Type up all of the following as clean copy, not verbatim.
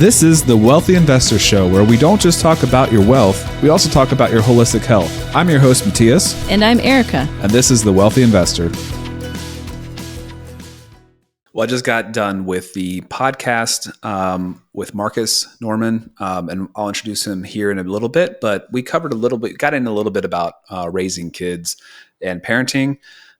This is the Wealthy Investor Show, where we don't just talk about your wealth, we also talk about your holistic health. I'm your host, Mattias. And I'm Erica. And this is the Wealthy Investor. Well, I just got done with the podcast with Marcus Norman, and I'll introduce him here in a little bit, but we covered got in a little bit about raising kids and parenting.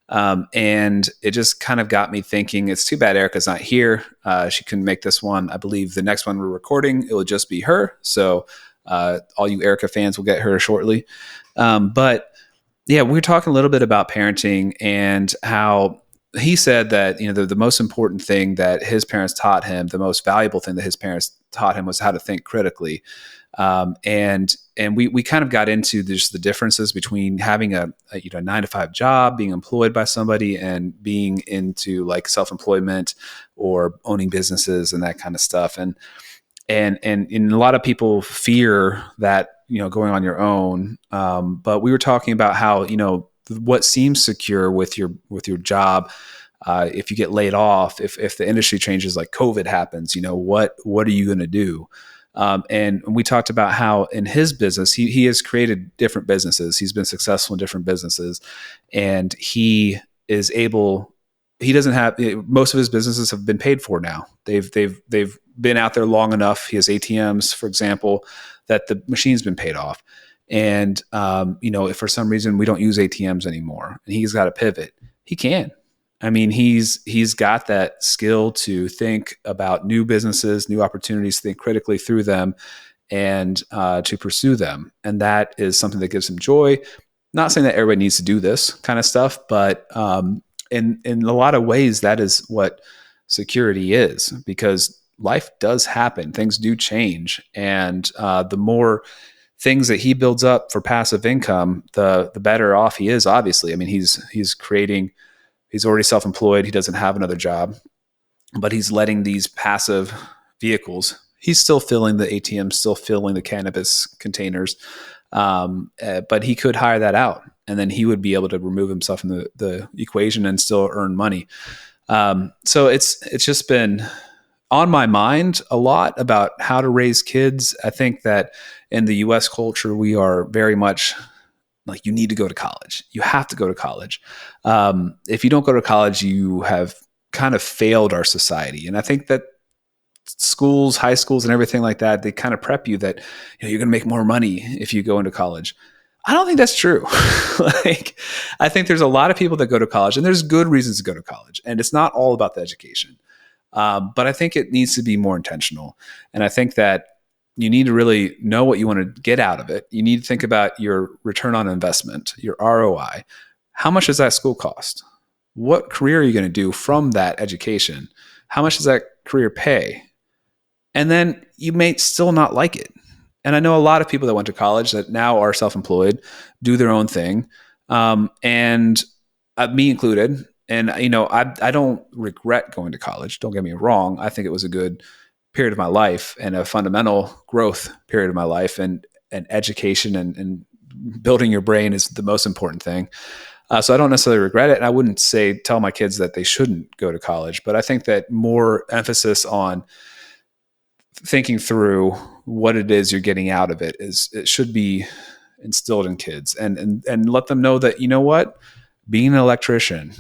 And it just kind of got me thinking, it's too bad Erica's not here. She couldn't make this one. I believe the next one we're recording, it will just be her. So all you Erica fans will get her shortly. But yeah, we were talking a little bit about parenting and how he said that, the most important thing that his parents taught him, the most valuable thing that his parents taught him was how to think critically. And we kind of got into just the differences between having a 9-to-5 job, being employed by somebody, and being into like self-employment or owning businesses and that kind of stuff. And a lot of people fear that, going on your own. But we were talking about how, what seems secure with your job, if you get laid off, if the industry changes, like COVID happens, what are you going to do? And we talked about how in his business, he has created different businesses. He's been successful in different businesses, and he doesn't have, most of his businesses have been paid for now. They've been out there long enough. He has ATMs, for example, that the machine's been paid off. And, if for some reason we don't use ATMs anymore and he's got to pivot, he can. I mean, he's got that skill to think about new businesses, new opportunities, think critically through them, and to pursue them. And that is something that gives him joy. Not saying that everybody needs to do this kind of stuff, but in a lot of ways, that is what security is, because life does happen. Things do change. And the more things that he builds up for passive income, the better off he is, obviously. I mean, he's already self-employed. He doesn't have another job, but he's letting these passive vehicles, he's still filling the ATMs, still filling the cannabis containers. But he could hire that out, and then he would be able to remove himself from the equation and still earn money. So it's just been on my mind a lot about how to raise kids. I think that in the US culture, we are very much like, you need to go to college. You have to go to college. If you don't go to college, you have kind of failed our society. And I think that schools, high schools and everything like that, they kind of prep you that you're going to make more money if you go into college. I don't think that's true. I think there's a lot of people that go to college, and there's good reasons to go to college. And it's not all about the education. But I think it needs to be more intentional. And I think that you need to really know what you want to get out of it. You need to think about your return on investment, your ROI. How much does that school cost? What career are you going to do from that education? How much does that career pay? And then you may still not like it. And I know a lot of people that went to college that now are self-employed, do their own thing, and me included. And, I don't regret going to college. Don't get me wrong. I think it was a good period of my life and a fundamental growth period of my life, and education and building your brain is the most important thing. So I don't necessarily regret it. And I wouldn't tell my kids that they shouldn't go to college, but I think that more emphasis on thinking through what it is you're getting out of it should be instilled in kids, and let them know that, what, being an electrician,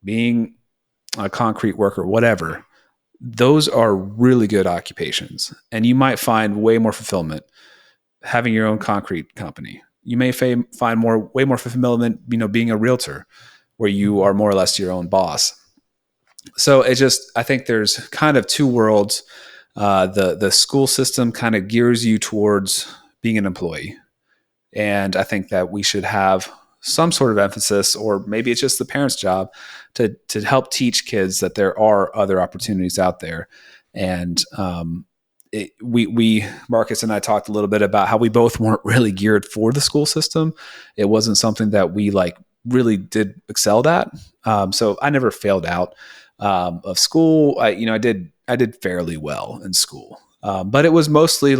being a concrete worker, whatever, those are really good occupations. And you might find way more fulfillment having your own concrete company. You may find way more fulfillment, being a realtor, where you are more or less your own boss. So I think there's kind of two worlds. The school system kind of gears you towards being an employee. And I think that we should have some sort of emphasis, or maybe it's just the parents' job to help teach kids that there are other opportunities out there. And Marcus and I talked a little bit about how we both weren't really geared for the school system. It wasn't something that we really did excel at. So I never failed out of school. I did fairly well in school, but it was mostly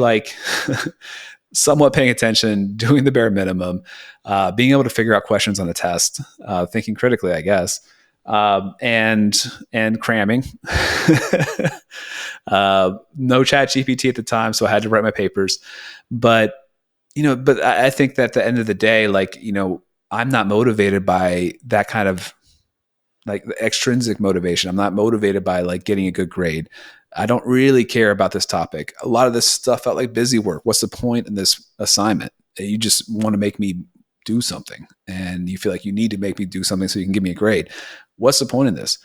somewhat paying attention, doing the bare minimum, being able to figure out questions on a test, thinking critically, I guess. and cramming. No chat GPT at the time, so I had to write my papers. But but I think that at the end of the day, like, I'm not motivated by that kind of like the extrinsic motivation. I'm not motivated by like getting a good grade. I don't really care about this topic. A lot of this stuff felt like busy work. What's the point in this assignment? You just want to make me do something, and you feel like you need to make me do something so you can give me a grade. What's the point in this?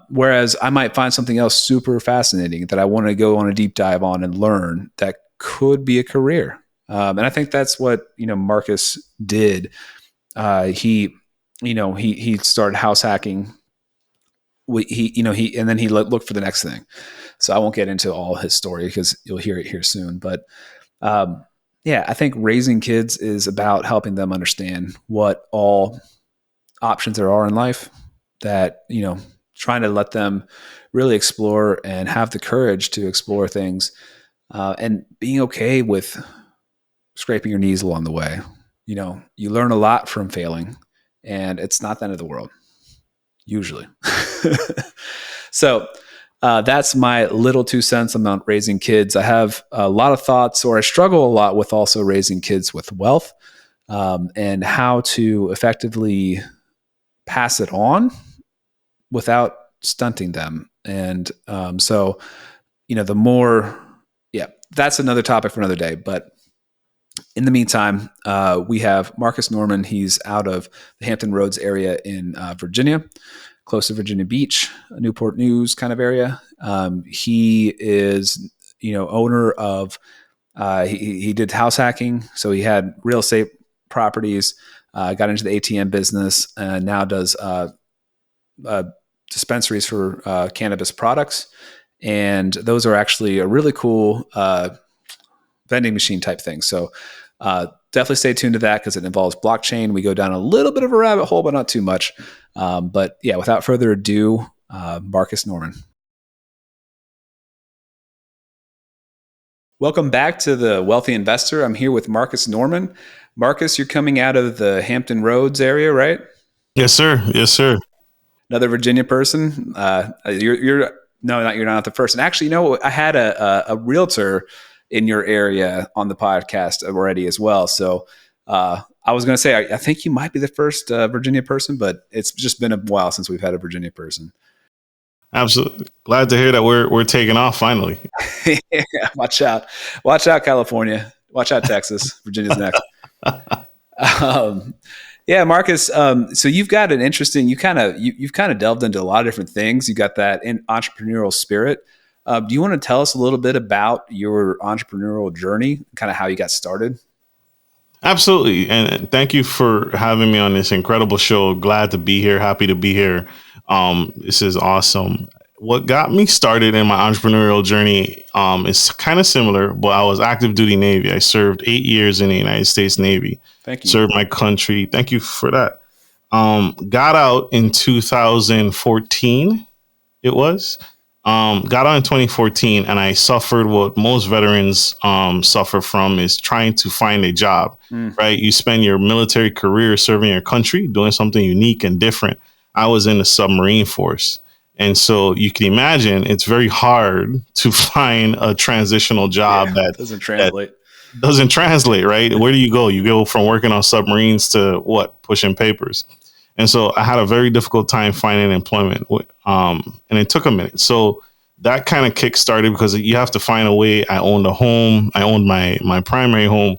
Whereas I might find something else super fascinating that I want to go on a deep dive on and learn that could be a career. And I think that's what, Marcus did. He started house hacking. And then he looked for the next thing. So I won't get into all his story because you'll hear it here soon. But I think raising kids is about helping them understand what all options there are in life, that, trying to let them really explore and have the courage to explore things, and being okay with scraping your knees along the way. You learn a lot from failing, and it's not the end of the world, usually. So that's my little 2 cents about raising kids. I have a lot of thoughts, or I struggle a lot with also raising kids with wealth, and how to effectively pass it on without stunting them. And the more, that's another topic for another day. But in the meantime, we have Marcus Norman. He's out of the Hampton Roads area in Virginia, close to Virginia Beach, Newport News kind of area. He is, owner of, he did house hacking. So he had real estate properties, got into the ATM business, and now does dispensaries for cannabis products. And those are actually a really cool vending machine type thing. So definitely stay tuned to that because it involves blockchain. We go down a little bit of a rabbit hole, but not too much. But without further ado, Marcus Norman. Welcome back to the Wealthy Investor. I'm here with Marcus Norman. Marcus, you're coming out of the Hampton Roads area, right? Yes, sir. Yes, sir. Another Virginia person. You're not the first. And actually, I had a realtor in your area on the podcast already as well. So I was going to say, I think you might be the first Virginia person, but it's just been a while since we've had a Virginia person. Absolutely. Glad to hear that we're taking off finally. Yeah, watch out, California. Watch out, Texas. Virginia's next. Marcus. So you've got an interesting. You've kind of delved into a lot of different things. You got that entrepreneurial spirit. Do you want to tell us a little bit about your entrepreneurial journey, kind of how you got started? Absolutely. And thank you for having me on this incredible show. Glad to be here. Happy to be here. This is awesome. What got me started in my entrepreneurial journey is kind of similar, but I was active duty Navy. I served 8 years in the United States Navy. Thank you. Served my country. Thank you for that. Got out in 2014. It was. Got out in 2014, and I suffered what most veterans suffer from, is trying to find a job, right? You spend your military career serving your country, doing something unique and different. I was in the submarine force. And so you can imagine it's very hard to find a transitional job that doesn't translate. Doesn't translate, right? Where do you go? You go from working on submarines to what? Pushing papers. And so I had a very difficult time finding employment. And it took a minute. So that kind of kick-started because you have to find a way. I owned a home. I owned my primary home,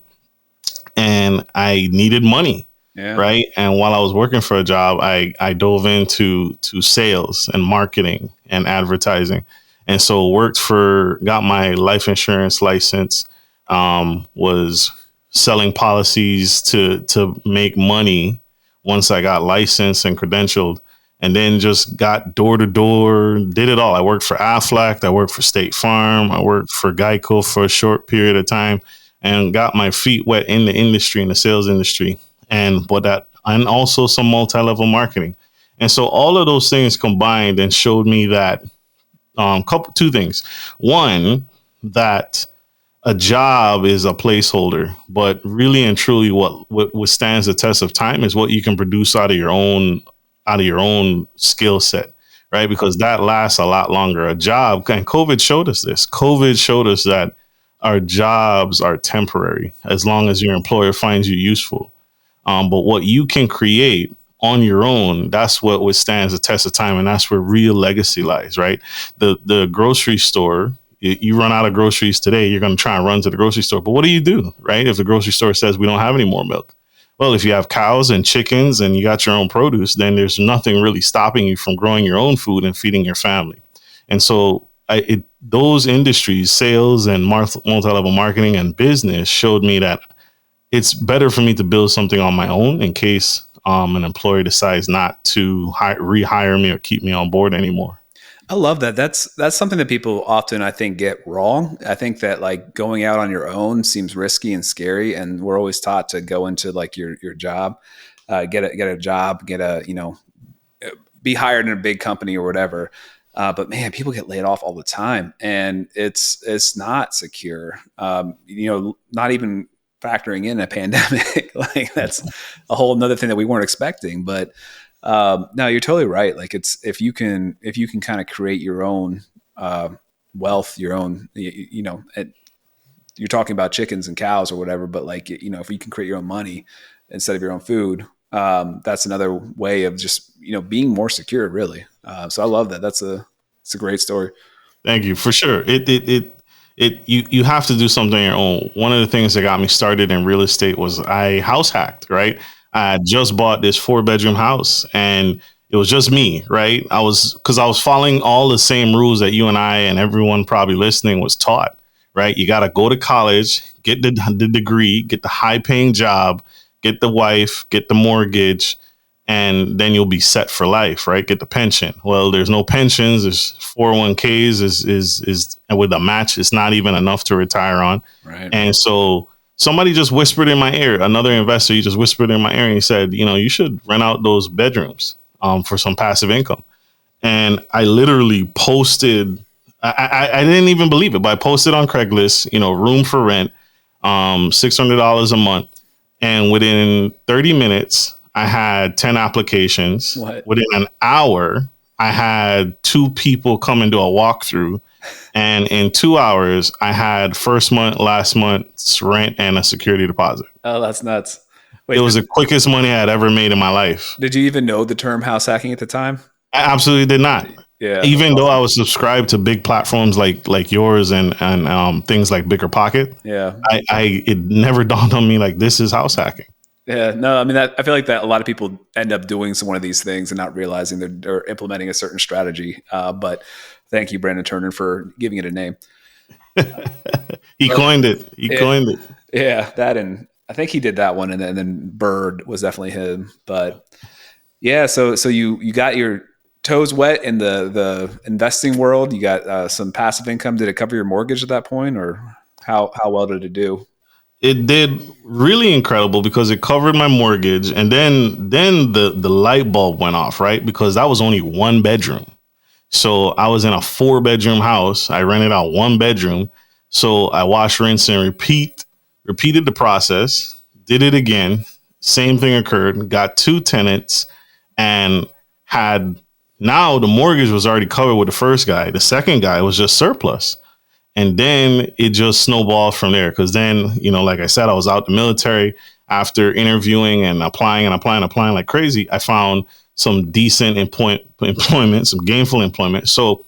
and I needed money. Yeah. Right. And while I was working for a job, I dove into sales and marketing and advertising. And so got my life insurance license, was selling policies to make money once I got licensed and credentialed, and then just got door to door, did it all. I worked for Aflac. I worked for State Farm. I worked for Geico for a short period of time and got my feet wet in the industry, in the sales industry. And also some multi-level marketing. And so all of those things combined and showed me that two things. One, that a job is a placeholder, but really and truly what stands the test of time is what you can produce out of your own out of your own skill set, right? Because that lasts a lot longer. A job, and COVID showed us this. COVID showed us that our jobs are temporary as long as your employer finds you useful. But what you can create on your own, that's what withstands the test of time. And that's where real legacy lies, right? The grocery store, you run out of groceries today, you're going to try and run to the grocery store. But what do, right? If the grocery store says we don't have any more milk. Well, if you have cows and chickens and you got your own produce, then there's nothing really stopping you from growing your own food and feeding your family. And so those industries, sales and multi-level marketing and business, showed me that it's better for me to build something on my own in case an employer decides not to rehire me or keep me on board anymore. I love that. That's something that people often, I think, get wrong. I think that like going out on your own seems risky and scary, and we're always taught to go into like your job, get a job, be hired in a big company or whatever. But man, people get laid off all the time, and it's not secure. Not even factoring in a pandemic. Like that's a whole another thing that we weren't expecting. But no, you're totally right. Like if you can kind of create your own wealth, your own, you're talking about chickens and cows or whatever, but like, if you can create your own money instead of your own food, that's another way of just, being more secure, really. So I love that. It's a great story. Thank you. For sure. You have to do something on your own. One of the things that got me started in real estate was I house hacked, right? I just bought this 4-bedroom house and it was just me, right? Because I was following all the same rules that you and I and everyone probably listening was taught, right? You got to go to college, get the degree, get the high paying job, get the wife, get the mortgage, and then you'll be set for life, right? Get the pension. Well, there's no pensions. There's 401ks is with a match. It's not even enough to retire on. Right. And so somebody just whispered in my ear, another investor, he just whispered in my ear and he said, you should rent out those bedrooms for some passive income. And I literally posted, I didn't even believe it, but I posted on Craigslist, room for rent, $600 a month. And within 30 minutes, I had 10 applications. What? Within an hour, I had 2 people come and do a walkthrough. And in 2 hours, I had first month, last month's rent, and a security deposit. Oh, that's nuts. Wait, it was the quickest money I had ever made in my life. Did you even know the term house hacking at the time? I absolutely did not. Yeah. Even though I was subscribed to big platforms like yours and things like Bigger Pocket. Yeah. It never dawned on me like this is house hacking. Yeah, no, I mean, I feel like that a lot of people end up doing one of these things and not realizing they're implementing a certain strategy. But thank you, Brandon Turner, for giving it a name. He coined it. Coined it. Yeah, that, and I think he did that one, and then Bird was definitely him. But yeah, so you got your toes wet in the investing world. You got some passive income. Did it cover your mortgage at that point, or how well did it do? It did really incredible because it covered my mortgage. And then the light bulb went off, right? Because that was only 1 bedroom. So I was in a 4-bedroom house. I rented out 1 bedroom. So I wash, rinse, and repeated the process, did it again. Same thing occurred, got 2 tenants and now the mortgage was already covered with the first guy. The second guy was just surplus. And then it just snowballed from there. Because then, like I said, I was out the military. After interviewing and applying like crazy, I found some decent employment, some gainful employment. So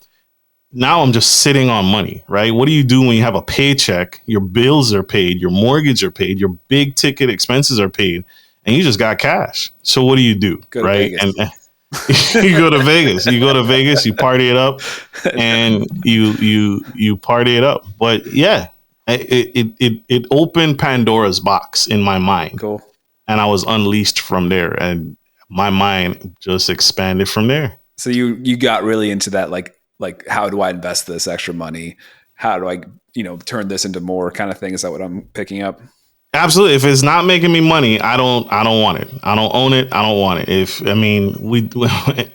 now I'm just sitting on money, right? What do you do when you have a paycheck? Your bills are paid, your mortgage are paid, your big ticket expenses are paid, and you just got cash. So what do you do, right? And you go to Vegas, you party it up, and you party it up. But yeah, it opened Pandora's box in my mind. Cool. And I was unleashed from there, and my mind just expanded from there. So you got really into that, like how do I invest this extra money? How do I turn this into more kind of thing? Is that what I'm picking up? Absolutely. If it's not making me money, I don't want it. I don't own it. I don't want it. We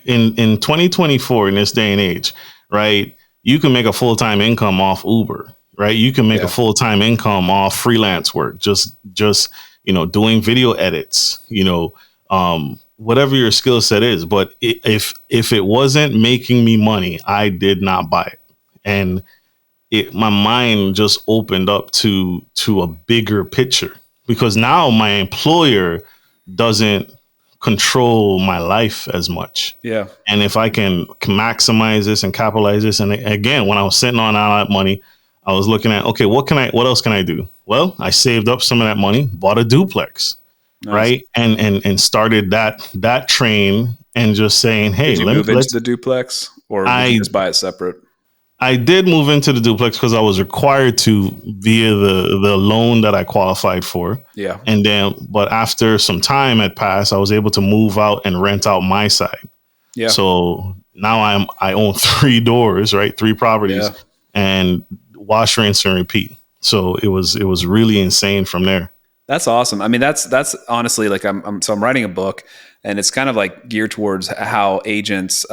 in 2024, in this day and age, right? You can make a full-time income off Uber, right? You can make a full-time income off freelance work, just doing video edits, whatever your skill set is. But if it wasn't making me money, I did not buy it. And my mind just opened up to a bigger picture, because now my employer doesn't control my life as much. Yeah. And if I can maximize this and capitalize this, and again, when I was sitting on all that money, I was looking at, okay, what else can I do? Well, I saved up some of that money, bought a duplex, Nice. right? And started that train, and just saying, hey, did you move into the duplex, or did you just buy it separate? I did move into the duplex because I was required to via the loan that I qualified for. Yeah. And then, but after some time had passed, I was able to move out and rent out my side. Yeah. So now I own 3 doors, right? 3 properties, Yeah. and wash, rinse, and repeat. So it was really insane from there. That's awesome. I mean, that's honestly, like, I'm writing a book, and it's kind of like geared towards how agents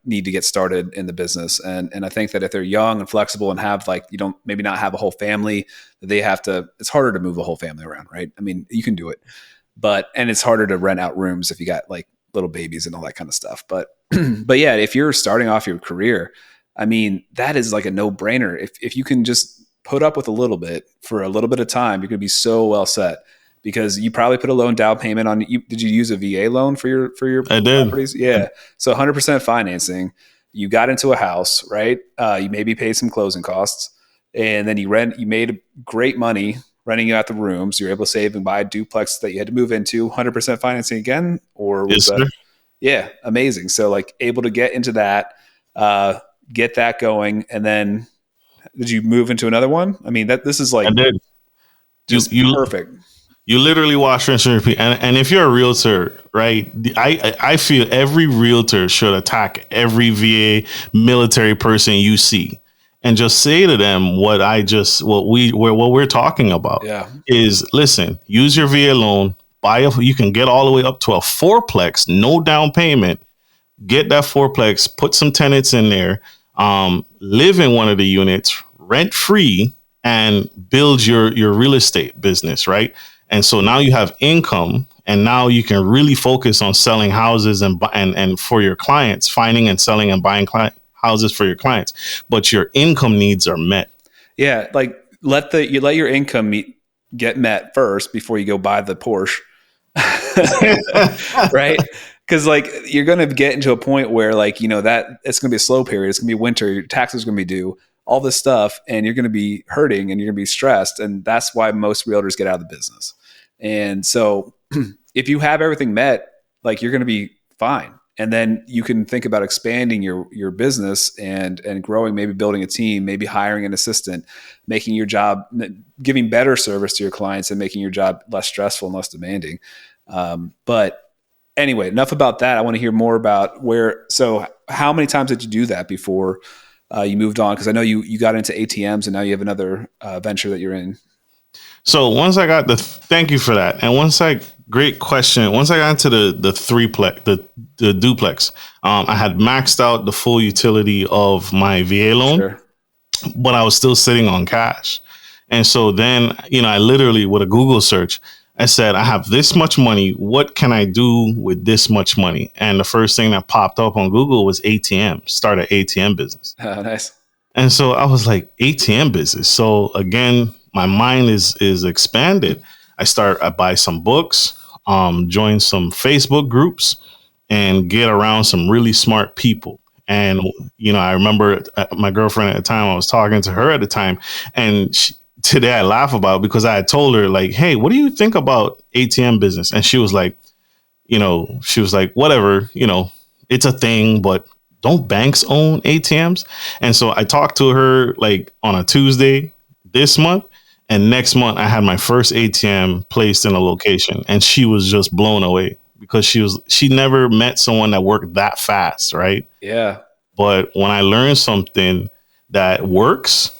need to get started in the business. And I think that if they're young and flexible and have, like, you don't maybe not have a whole family, they have to, it's harder to move a whole family around, right? I mean, you can do it, and it's harder to rent out rooms if you got like little babies and all that kind of stuff. But yeah, if you're starting off your career, I mean, that is like a no-brainer. If you can just put up with a little bit for a little bit of time, you're going to be so well set, because you probably put a loan down payment on you. Did you use a VA loan for your I did. properties? Yeah. So 100% financing. You got into a house, right? You maybe paid some closing costs, and then you made great money renting out the rooms. You're able to save and buy a duplex that you had to move into. 100% financing again, or was Yes, that? sir. Yeah, amazing. So, like, able to get into that, get that going, and then did you move into another one? I mean, this is like, I did. just perfect. You literally wash, rinse, and repeat. And if you're a realtor, right, I feel every realtor should attack every VA military person you see, and just say to them what we're talking about. Yeah. Is, listen, use your VA loan, you can get all the way up to a 4-plex, no down payment. Get that 4-plex, put some tenants in there, live in one of the units rent free, and build your real estate business, right? And so now you have income, and now you can really focus on selling houses and for your clients, finding and selling and buying houses for your clients, but your income needs are met. Yeah, like let your income get met first before you go buy the Porsche, right? Because, like, you're going to get into a point where, like, you know, that it's going to be a slow period. It's going to be winter. Your taxes are going to be due, all this stuff, and you're going to be hurting and you're going to be stressed. And that's why most realtors get out of the business. And so if you have everything met, like, you're going to be fine. And then you can think about expanding your business and growing, maybe building a team, maybe hiring an assistant, making your job, giving better service to your clients, and making your job less stressful and less demanding. But anyway, enough about that. I want to hear more about so how many times did you do that before you moved on? Because I know you got into ATMs, and now you have another venture that you're in. So once I got thank you for that. And great question. Once I got into the 3-plex, the duplex, I had maxed out the full utility of my VA loan, Sure. but I was still sitting on cash. And so then, you know, I literally, with a Google search, I said, I have this much money. What can I do with this much money? And the first thing that popped up on Google was ATM, start an ATM business. Oh, nice. And so I was like, ATM business. So again, my mind is expanded. I buy some books, join some Facebook groups, and get around some really smart people. And, you know, I remember my girlfriend at the time, I was talking to her at the time, and today I laugh about it because I had told her, like, hey, what do you think about ATM business? And she was like, whatever, you know, it's a thing, but don't banks own ATMs? And so I talked to her like on a Tuesday this month, and next month I had my first ATM placed in a location, and she was just blown away because she never met someone that worked that fast, right? Yeah. But when I learned something that works,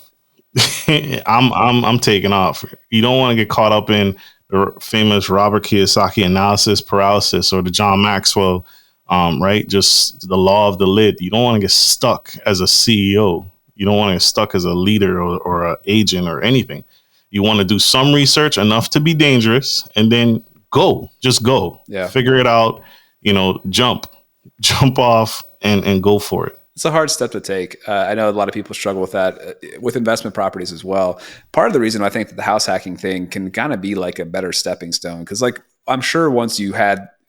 I'm taking off. You don't want to get caught up in the famous Robert Kiyosaki analysis paralysis or the John Maxwell, right? Just the law of the lid. You don't want to get stuck as a CEO. You don't want to get stuck as a leader or an agent or anything. You want to do some research enough to be dangerous, and then just go. Yeah. Figure it out. jump off and go for it. It's a hard step to take. I know a lot of people struggle with that with investment properties as well. Part of the reason I think that the house hacking thing can kind of be like a better stepping stone, because like I'm sure once you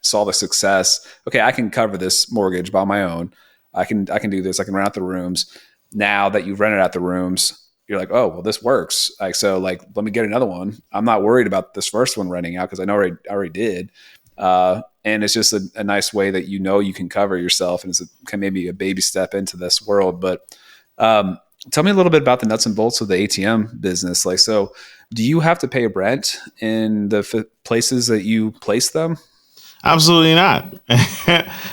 saw the success, okay, I can cover this mortgage by my own. I can do this. I can rent out the rooms. Now that you've rented out the rooms, you're like, oh, well, this works. Like, so like, let me get another one. I'm not worried about this first one renting out because I know I already did. And it's just a nice way that you can cover yourself, and it's maybe a baby step into this world. But tell me a little bit about the nuts and bolts of the ATM business. Like, so do you have to pay rent in the places that you place them? Absolutely not.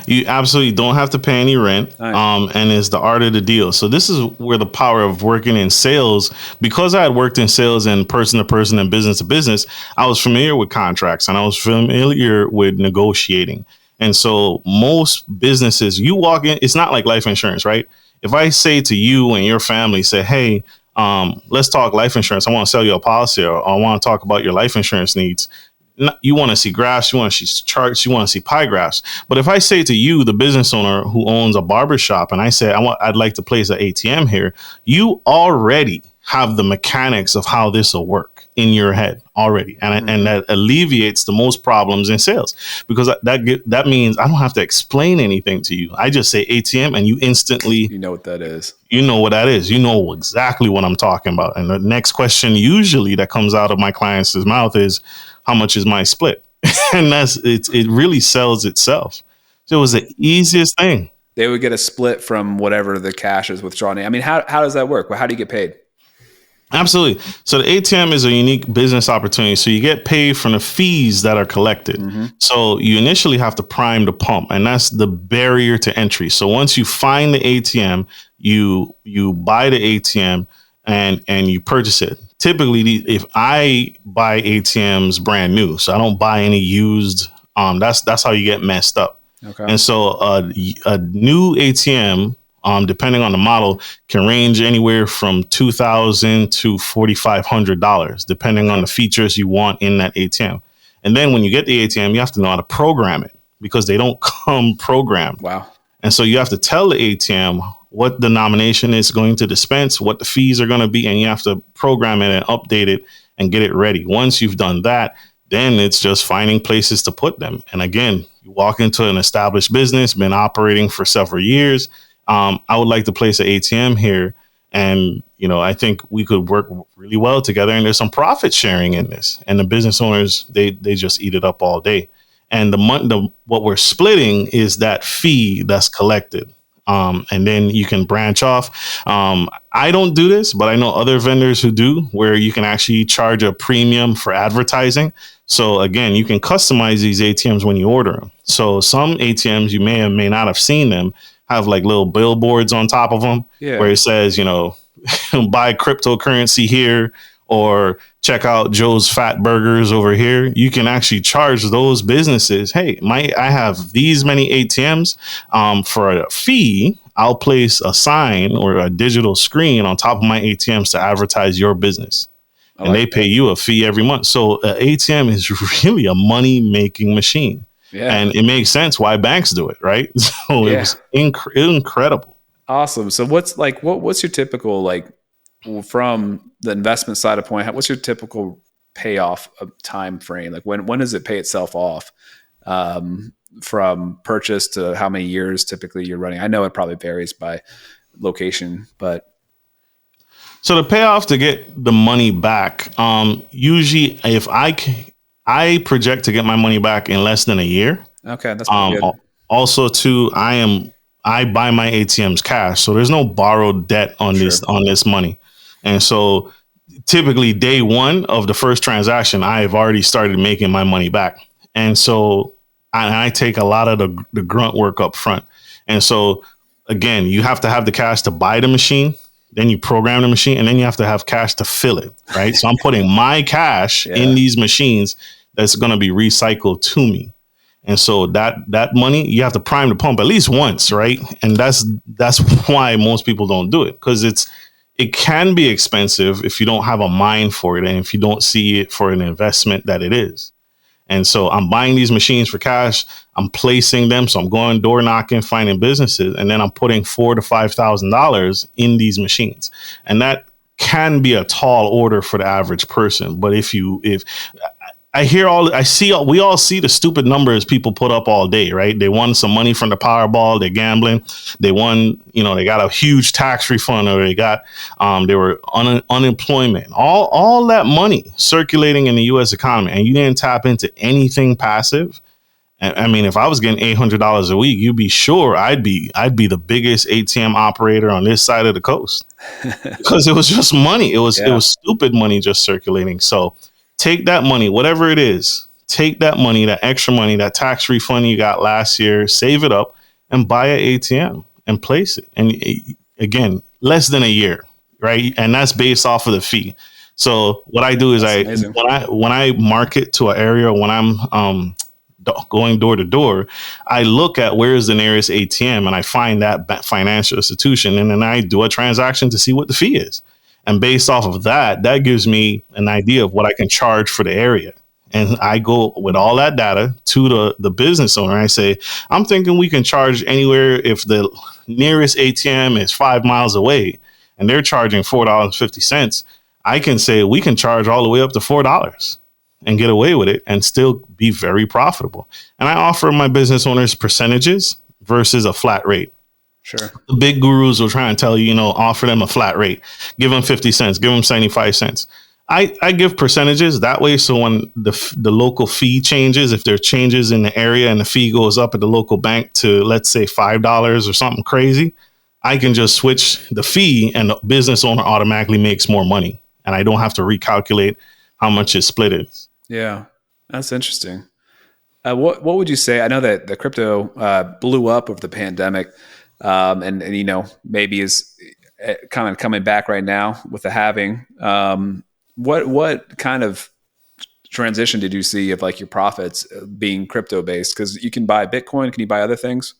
You absolutely don't have to pay any rent. Nice. And it's the art of the deal. So this is where the power of working in sales, because I had worked in sales and person to person and business to business, I was familiar with contracts and I was familiar with negotiating. And so most businesses, you walk in, it's not like life insurance, right? If I say to you and your family, say, hey, let's talk life insurance. I want to sell you a policy, or I want to talk about your life insurance needs. You want to see graphs, you want to see charts, you want to see pie graphs. But if I say to you, the business owner who owns a barbershop, and I say, I'd like to place an ATM here, you already have the mechanics of how this will work in your head already. And that alleviates the most problems in sales, because that means I don't have to explain anything to you. I just say ATM and you instantly, you know what that is. You know what that is. You know exactly what I'm talking about. And the next question usually that comes out of my client's mouth is, how much is my split? And it really sells itself. So it was the easiest thing. They would get a split from whatever the cash is withdrawn. I mean, how does that work? Well, how do you get paid? Absolutely. So the ATM is a unique business opportunity. So you get paid from the fees that are collected. Mm-hmm. So you initially have to prime the pump, and that's the barrier to entry. So once you find the ATM, you buy the ATM and you purchase it. Typically, if I buy ATMs brand new, so I don't buy any used, that's how you get messed up. Okay. And so a new ATM, depending on the model, can range anywhere from $2,000 to $4,500, depending on the features you want in that ATM. And then when you get the ATM, you have to know how to program it, because they don't come programmed. Wow. And so you have to tell the ATM what the nomination is going to dispense, what the fees are going to be, and you have to program it and update it and get it ready. Once you've done that, then it's just finding places to put them. And again, you walk into an established business, been operating for several years. I would like to place an ATM here. And, I think we could work really well together. And there's some profit sharing in this. And the business owners, they just eat it up all day. And what we're splitting is that fee that's collected. And then you can branch off. I don't do this, but I know other vendors who do, where you can actually charge a premium for advertising. So again, you can customize these ATMs when you order them. So some ATMs, you may or may not have seen them, have like little billboards on top of them, where it says, buy cryptocurrency here, or check out Joe's Fat Burgers over here. You can actually charge those businesses, hey, I have these many ATMs. For a fee, I'll place a sign or a digital screen on top of my ATMs to advertise your business. And they pay you a fee every month. So ATM is really a money-making machine. Yeah. And it makes sense why banks do it, right? So it was incredible. Awesome. So what's your typical, from the investment side of point, what's your typical payoff time frame? Like when does it pay itself off, from purchase to how many years typically you're running? I know it probably varies by location, but. So the payoff to get the money back, usually if I project to get my money back in less than a year. Okay. That's pretty good. Also too, I buy my ATMs cash. So there's no borrowed debt on this money. And so typically day one of the first transaction, I've already started making my money back. And so I take a lot of the grunt work up front. And so again, you have to have the cash to buy the machine, then you program the machine, and then you have to have cash to fill it, right? So I'm putting my cash in these machines that's going to be recycled to me. And so that money, you have to prime the pump at least once, right? And that's why most people don't do it, because it can be expensive if you don't have a mind for it and if you don't see it for an investment that it is. And so I'm buying these machines for cash. I'm placing them. So I'm going door knocking, finding businesses, and then I'm putting $4,000 to $5,000 in these machines. And that can be a tall order for the average person. But if we all see the stupid numbers people put up all day, right? They won some money from the Powerball, they're gambling. They won, they got a huge tax refund, or they were unemployment, all that money circulating in the U.S. economy, and you didn't tap into anything passive. I mean, if I was getting $800 a week, you'd be sure I'd be the biggest ATM operator on this side of the coast, because it was just money. It was stupid money just circulating. So take that money, whatever it is, take that money, that extra money, that tax refund you got last year, save it up and buy an ATM and place it. And again, less than a year, right? And that's based off of the fee. So what I do is when I market to an area, when I'm going door to door, I look at where is the nearest ATM and I find that financial institution, and then I do a transaction to see what the fee is. And based off of that, that gives me an idea of what I can charge for the area. And I go with all that data to the business owner. I say, I'm thinking we can charge anywhere, if the nearest ATM is 5 miles away and they're charging $4.50, I can say we can charge all the way up to $4 and get away with it and still be very profitable. And I offer my business owners percentages versus a flat rate. Sure. The big gurus will try and tell you, offer them a flat rate, give them 50 cents, give them 75 cents. I give percentages that way. So when the local fee changes, if there are changes in the area and the fee goes up at the local bank to, let's say, $5 or something crazy, I can just switch the fee and the business owner automatically makes more money. And I don't have to recalculate how much it split is. Yeah, that's interesting. What would you say? I know that the crypto blew up over the pandemic, and maybe is kind of coming back right now with the halving. What kind of transition did you see of like your profits being crypto based? Because you can buy Bitcoin. Can you buy other things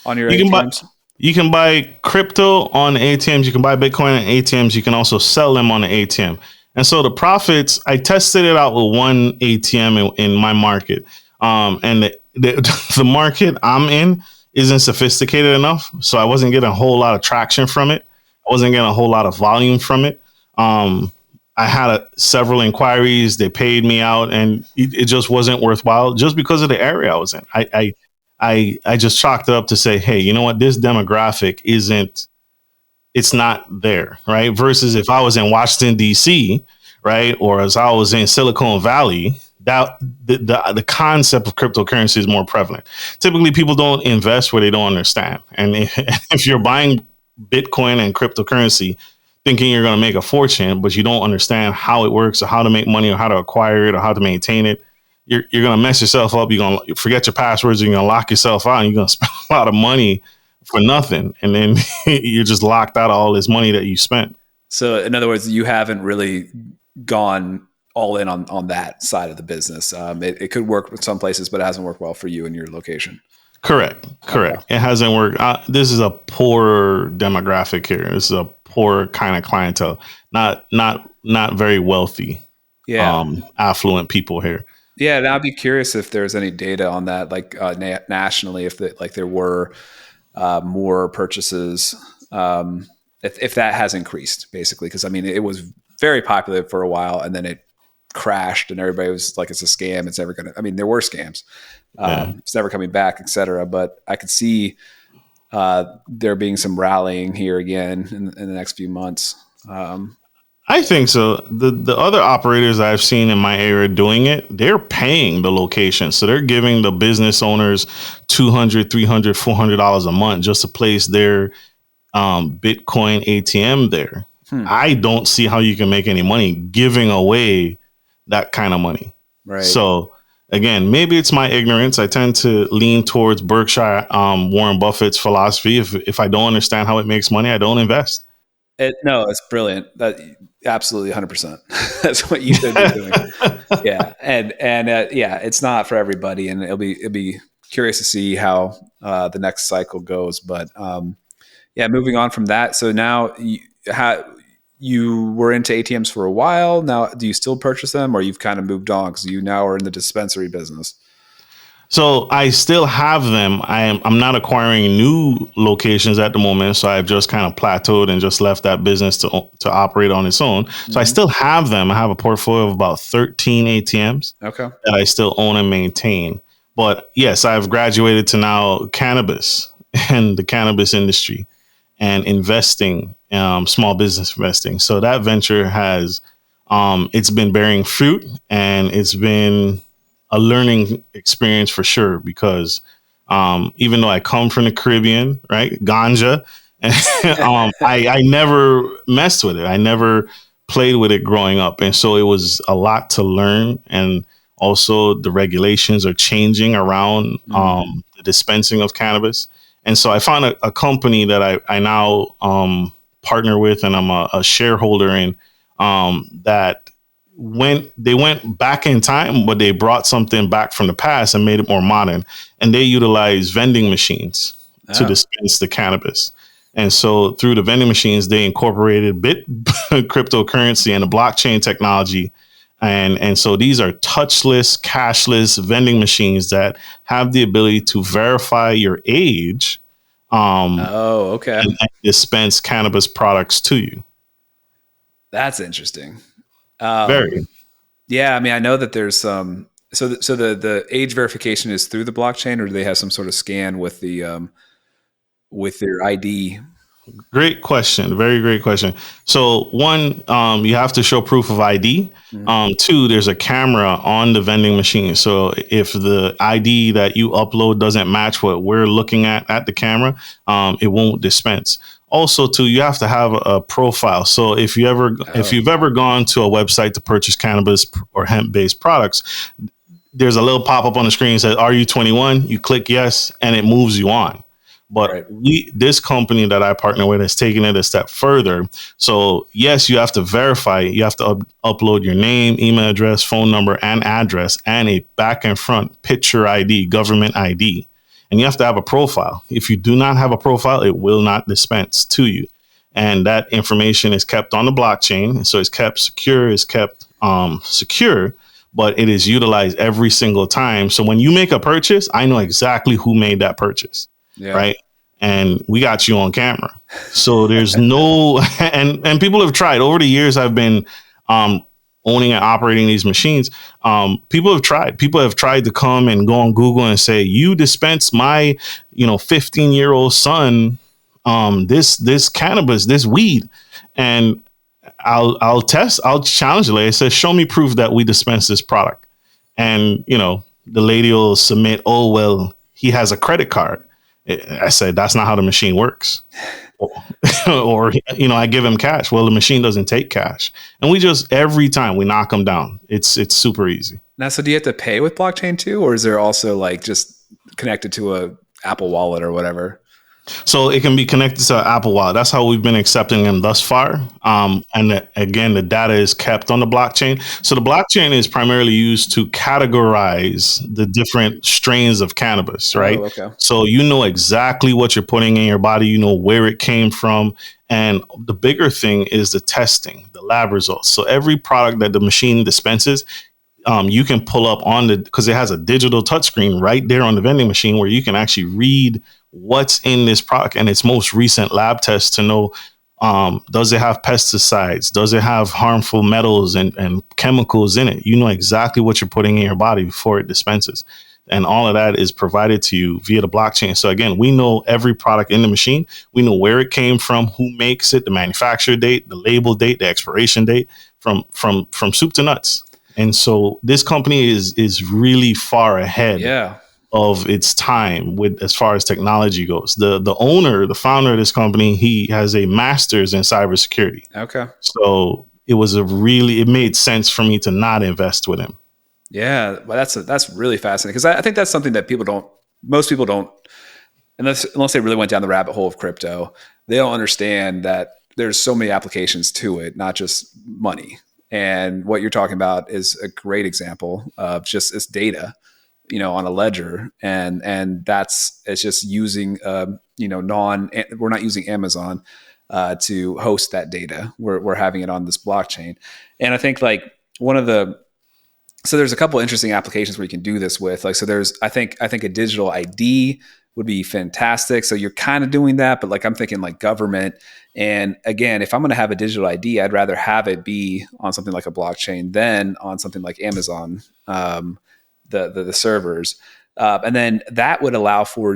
on your ATMs? You can buy crypto on ATMs. You can buy Bitcoin on ATMs. You can also sell them on the ATM. And so the profits, I tested it out with one ATM in my market. And the market I'm in isn't sophisticated enough. So I wasn't getting a whole lot of traction from it. I wasn't getting a whole lot of volume from it. I had several inquiries. They paid me out, and it just wasn't worthwhile just because of the area I was in. I just chalked it up to say, hey, you know what? This demographic it's not there, right? Versus if I was in Washington, D.C., right, or as I was in Silicon Valley, that the concept of cryptocurrency is more prevalent. Typically, people don't invest where they don't understand. And if you're buying Bitcoin and cryptocurrency thinking you're going to make a fortune, but you don't understand how it works or how to make money or how to acquire it or how to maintain it, you're going to mess yourself up. You're going to forget your passwords. You're going to lock yourself out, and you're going to spend a lot of money for nothing. And then you're just locked out of all this money that you spent. So in other words, you haven't really gone all in on that side of the business. It could work with some places, but it hasn't worked well for you in your location. Correct. Okay. It hasn't worked. This is a poor demographic here. This is a poor kind of clientele, not very wealthy, affluent people here. Yeah. And I'd be curious if there's any data on that, like nationally, if there were more purchases, if that has increased, basically. Because I mean, it was very popular for a while, and then it crashed, and everybody was like, "It's a scam. It's never gonna." I mean, there were scams. It's never coming back, etc. But I could see there being some rallying here again in the next few months. I think so. The other operators I've seen in my area doing it, they're paying the location. So they're giving the business owners $200, $300, $400 a month just to place their Bitcoin ATM there. I don't see how you can make any money giving away that kind of money. Right. So again, maybe it's my ignorance. I tend to lean towards Berkshire, Warren Buffett's philosophy. If I don't understand how it makes money, I don't invest. No, it's brilliant. That absolutely 100%. That's what you should be doing. Yeah. And it's not for everybody, and it'll be curious to see how the next cycle goes. But moving on from that. So now you were into ATMs for a while. Now, do you still purchase them, or you've kind of moved on because you now are in the dispensary business? So I still have them. I'm not acquiring new locations at the moment. So I've just kind of plateaued and just left that business to operate on its own. So I still have them. I have a portfolio of about 13 ATMs Okay. that I still own and maintain. But yes, I've graduated to now cannabis and the cannabis industry and investing, small business investing. So that venture has, it's been bearing fruit, and it's been a learning experience for sure, because even though I come from the Caribbean, right, ganja, I never messed with it. I never played with it growing up, and so it was a lot to learn. And also, the regulations are changing around the dispensing of cannabis. And so I found a company that I now partner with, and I'm a shareholder in, that they went back in time, but they brought something back from the past and made it more modern. And they utilize vending machines to dispense the cannabis. And so through the vending machines, they incorporated cryptocurrency and the blockchain technology. And so these are touchless, cashless vending machines that have the ability to verify your age, Okay. and dispense cannabis products to you. That's interesting. Very. Yeah, I mean, I know that there's some. So the age verification is through the blockchain, or do they have some sort of scan with their ID? Great question. Very great question. So one, you have to show proof of ID. Two, there's a camera on the vending machine. So if the ID that you upload doesn't match what we're looking at the camera, it won't dispense. Also, too, you have to have a profile. So if you've ever gone to a website to purchase cannabis or hemp-based products, there's a little pop-up on the screen that says, "Are you 21?" You click yes, and it moves you on. But this company that I partner with has taken it a step further. So yes, you have to verify. You have to upload your name, email address, phone number, and address, and a back and front picture ID, government ID. And you have to have a profile. If you do not have a profile, it will not dispense to you. And that information is kept on the blockchain. So it's kept secure, secure, but it is utilized every single time. So when you make a purchase, I know exactly who made that purchase. Yeah. Right. And we got you on camera. So there's no, and people have tried over the years. I've been owning and operating these machines. People have tried to come and go on Google and say, "You dispense my, 15-year-old son this cannabis, this weed." And I'll challenge the lady. I said, "Show me proof that we dispense this product." And the lady will submit, "Oh, well, he has a credit card." I said, "That's not how the machine works." Or I give him cash. Well, the machine doesn't take cash. And every time we knock them down. It's super easy. Now, so do you have to pay with blockchain too, or is there also like just connected to a Apple Wallet or whatever? So it can be connected to Apple Wallet. That's how we've been accepting them thus far. And again, the data is kept on the blockchain. So the blockchain is primarily used to categorize the different strains of cannabis, right? Oh, okay. So you know exactly what you're putting in your body. You know where it came from. And the bigger thing is the testing, the lab results. So every product that the machine dispenses, you can pull up because it has a digital touchscreen right there on the vending machine where you can actually read what's in this product and its most recent lab tests to know, does it have pesticides? Does it have harmful metals and chemicals in it? You know exactly what you're putting in your body before it dispenses. And all of that is provided to you via the blockchain. So again, we know every product in the machine. We know where it came from, who makes it, the manufacturer date, the label date, the expiration date, from soup to nuts. And so this company is really far ahead of its time with as far as technology goes. The founder of this company, he has a master's in cybersecurity. Okay. So it made sense for me to not invest with him. Yeah, well, that's really fascinating, because I think that's something that most people don't, unless they really went down the rabbit hole of crypto, they don't understand that there's so many applications to it, not just money. And what you're talking about is a great example of just this data, on a ledger, and it's just using, we're not using Amazon. to host that data. We're having it on this blockchain. And I think like so there's a couple interesting applications where you can do this with. Like, so there's, I think a digital ID would be fantastic. So you're kind of doing that, but like I'm thinking like government. And again, if I'm going to have a digital ID, I'd rather have it be on something like a blockchain than on something like Amazon, the servers. And then that would allow for,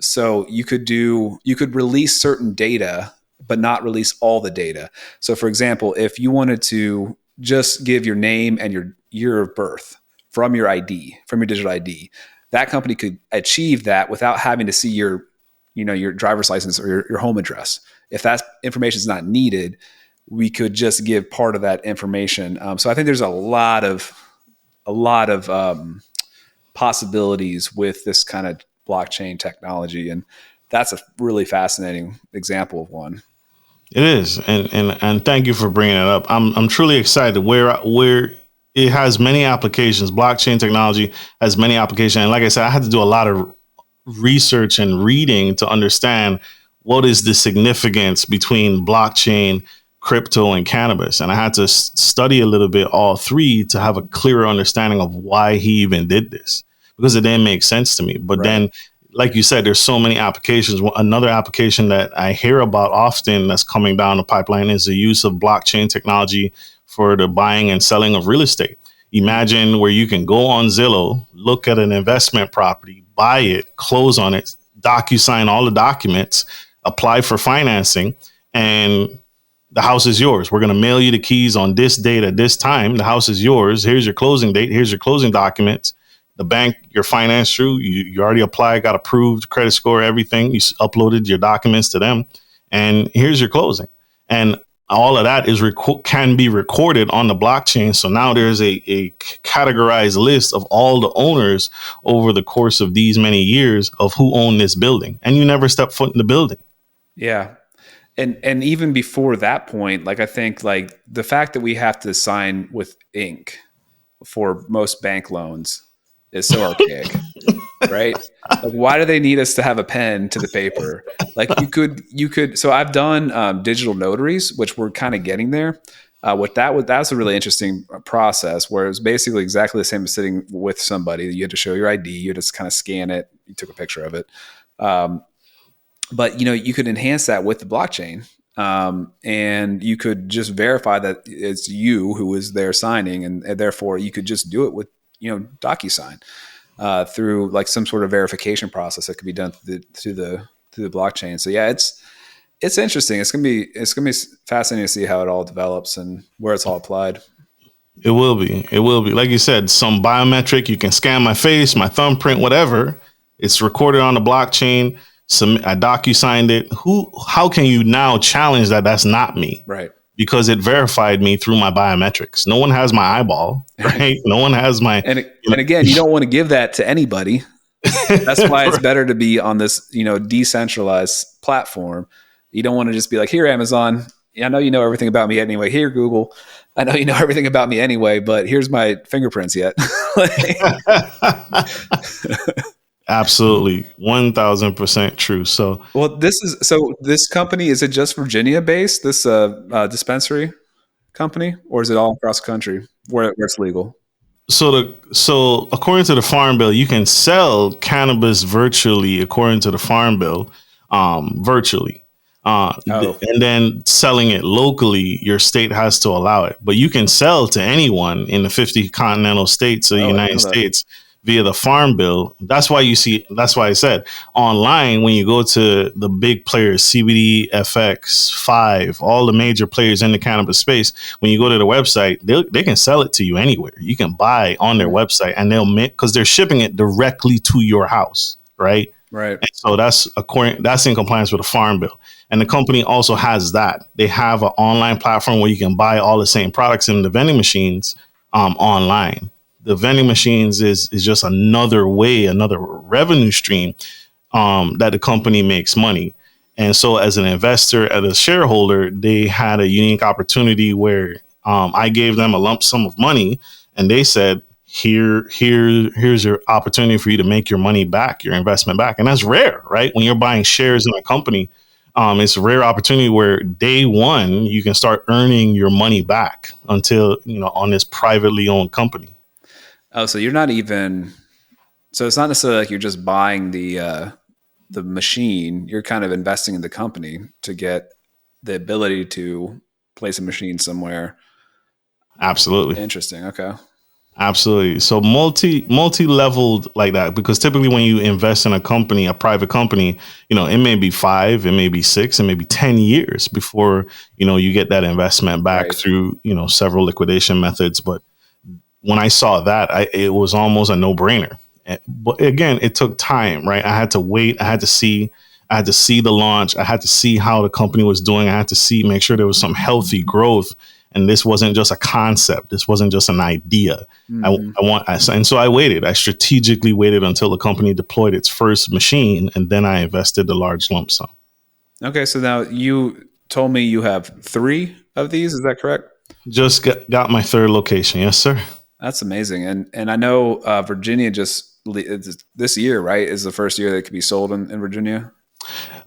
so you could release certain data, but not release all the data. So for example, if you wanted to just give your name and your year of birth from your ID, from your digital ID, that company could achieve that without having to see your driver's license or your home address. If that information is not needed, we could just give part of that information. So I think there's a lot of possibilities with this kind of blockchain technology, and that's a really fascinating example of one. It is, and thank you for bringing it up. I'm truly excited where it has many applications. Blockchain technology has many applications, and like I said, I had to do a lot of research and reading to understand what is the significance between blockchain, crypto, and cannabis, and I had to study a little bit all three to have a clearer understanding of why he even did this, because it didn't make sense to me. But then, like you said, there's so many applications. Another application that I hear about often that's coming down the pipeline is the use of blockchain technology for the buying and selling of real estate. Imagine where you can go on Zillow, look at an investment property, buy it, close on it, DocuSign all the documents, apply for financing, and the house is yours. We're going to mail you the keys on this date at this time. The house is yours. Here's your closing date. Here's your closing documents. The bank you're financed through, you already applied, got approved, credit score, everything. You uploaded your documents to them, and here's your closing. And all of that is can be recorded on the blockchain. So now there's a categorized list of all the owners over the course of these many years of who owned this building, and you never step foot in the building. Yeah. And even before that point, like I think like the fact that we have to sign with ink for most bank loans is so archaic, right? Like, why do they need us to have a pen to the paper? Like you could. So I've done digital notaries, which we're kind of getting there. That's a really interesting process where it was basically exactly the same as sitting with somebody. You had to show your ID, you just kind of scan it, you took a picture of it. But you could enhance that with the blockchain, and you could just verify that it's you who is there signing, and therefore you could just do it with DocuSign through like some sort of verification process that could be done through the blockchain. So yeah, it's interesting. It's gonna be fascinating to see how it all develops and where it's all applied. It will be. Like you said, some biometric. You can scan my face, my thumbprint, whatever. It's recorded on the blockchain. I DocuSigned it. How can you now challenge that? That's not me, right? Because it verified me through my biometrics. No one has my eyeball, right? No one has my. And again, you don't want to give that to anybody. That's why it's better to be on this, decentralized platform. You don't want to just be like, here, Amazon. I know you know everything about me anyway. Here, Google. I know you know everything about me anyway, but here's my fingerprints yet. Absolutely. 1000% true. So, well, this company, is it just Virginia based, this dispensary company, or is it all across the country where it's legal? So according to the Farm Bill, you can sell cannabis virtually, according to the Farm Bill, virtually. And then selling it locally, your state has to allow it. But you can sell to anyone in the 50 continental states of the United States via the Farm Bill. That's why I said online, when you go to the big players, CBD, FX, 5, all the major players in the cannabis space, when you go to the website, they can sell it to you anywhere. You can buy on their website, and because they're shipping it directly to your house, right? Right. And so that's in compliance with the Farm Bill. And the company also has that. They have an online platform where you can buy all the same products in the vending machines online. The vending machines is just another revenue stream that the company makes money. And so as an investor, as a shareholder, they had a unique opportunity where I gave them a lump sum of money, and they said, here's your opportunity for you to make your money back, your investment back. And that's rare, right? When you're buying shares in a company, It's a rare opportunity where day one you can start earning your money back until, on this privately owned company. Oh, so you're not even. So it's not necessarily like you're just buying the machine. You're kind of investing in the company to get the ability to place a machine somewhere. Absolutely. Interesting. Okay. Absolutely. So multi-leveled like that, because typically when you invest in a company, a private company, it may be 5, it may be 6, it may be 10 years before, you get that investment back Right. through, several liquidation methods. But when I saw that, it was almost a no-brainer. But again, it took time, right? I had to wait. I had to see the launch. I had to see how the company was doing. I had to make sure there was some healthy growth. And this wasn't just a concept. This wasn't just an idea. Mm-hmm. And so I waited. I strategically waited until the company deployed its first machine, and then I invested the large lump sum. Okay. So now you told me you have 3 of these. Is that correct? Just got my 3rd location. Yes, sir. That's amazing. And I know Virginia this year, right, is the first year that it could be sold in Virginia.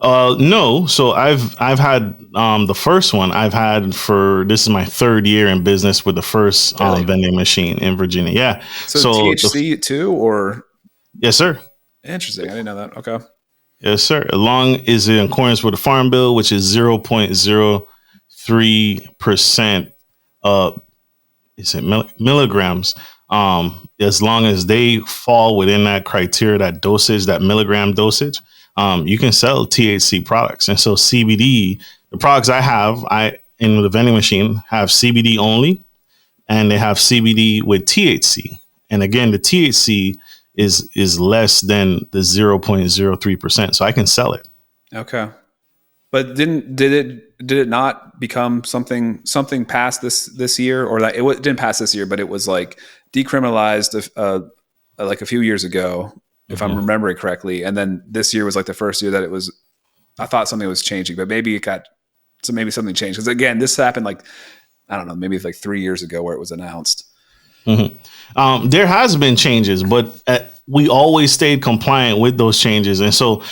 No. So I've had the first one I've had this is my 3rd year in business with the first Really? vending machine in Virginia. Yeah. So THC too, or Yes, sir. interesting. I didn't know that. Okay. Yes, sir. As long as in accordance with the Farm Bill, which is 0.03%, is it milligrams? As long as they fall within that criteria, that dosage, that milligram dosage, you can sell THC products. And so CBD, the products in the vending machine have CBD only, and they have CBD with THC. And again, the THC is less than the 0.03%. So I can sell it. Okay. But did it not become something past this year, or that it didn't pass this year, but it was like decriminalized like a few years ago, if I'm remembering correctly, and then this year was like the first year that it was. I thought something was changing, but maybe maybe something changed, because again, this happened like, I don't know, maybe it's like 3 years ago where it was announced. There has been changes, but we always stayed compliant with those changes, and so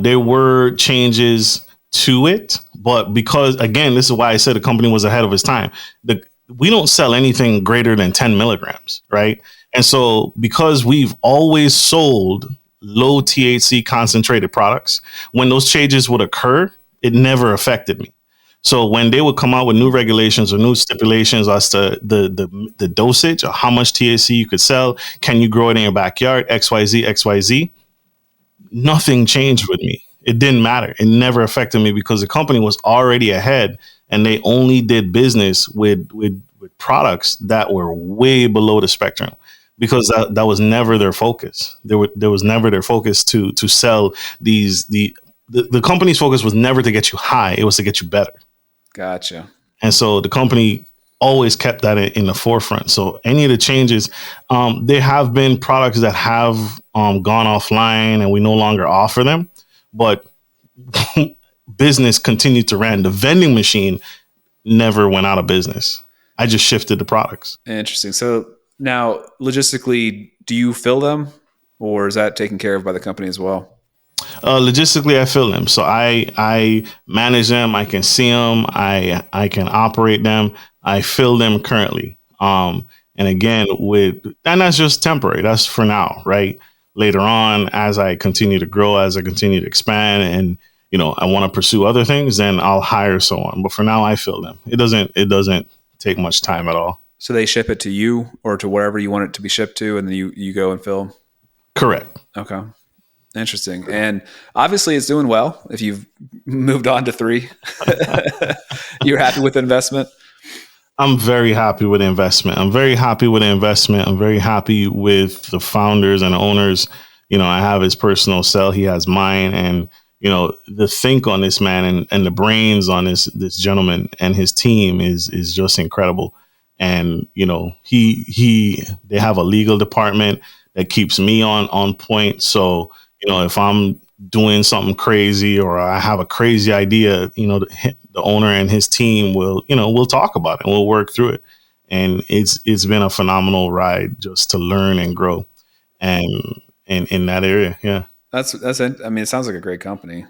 there were changes to it. But because, again, this is why I said the company was ahead of its time. We don't sell anything greater than 10 milligrams, right? And so because we've always sold low THC concentrated products, when those changes would occur, it never affected me. So when they would come out with new regulations or new stipulations as to the dosage or how much THC you could sell, can you grow it in your backyard, XYZ, nothing changed with me. It didn't matter. It never affected me because the company was already ahead, and they only did business with products that were way below the spectrum, because that was never their focus. There was never their focus to sell these. The company's focus was never to get you high. It was to get you better. Gotcha. And so the company always kept that in the forefront. So any of the changes, there have been products that have gone offline and we no longer offer them, but business continued to run. The vending machine never went out of business. I just shifted the products. Interesting. So now, logistically, do you fill them, or is that taken care of by the company as well? Logistically, I fill them. So I manage them. I can see them. I can operate them. I fill them currently. And again, and that's just temporary. That's for now, right? Later on, as I continue to grow, as I continue to expand, and I want to pursue other things, then I'll hire someone. But for now, I fill them. It doesn't take much time at all. So they ship it to you or to wherever you want it to be shipped to, and then you go and fill? Correct. Okay. Interesting. And obviously it's doing well if you've moved on to 3. You're happy with the investment? I'm very happy with the investment. I'm very happy with the founders and owners. I have his personal cell. He has mine. And, the think on this man and the brains on this gentleman and his team is just incredible. And, they have a legal department that keeps me on point. So, if I'm doing something crazy or I have a crazy idea, the owner and his team we'll talk about it and we'll work through it. And it's been a phenomenal ride just to learn and grow and in that area. Yeah. That's, I mean, it sounds like a great company.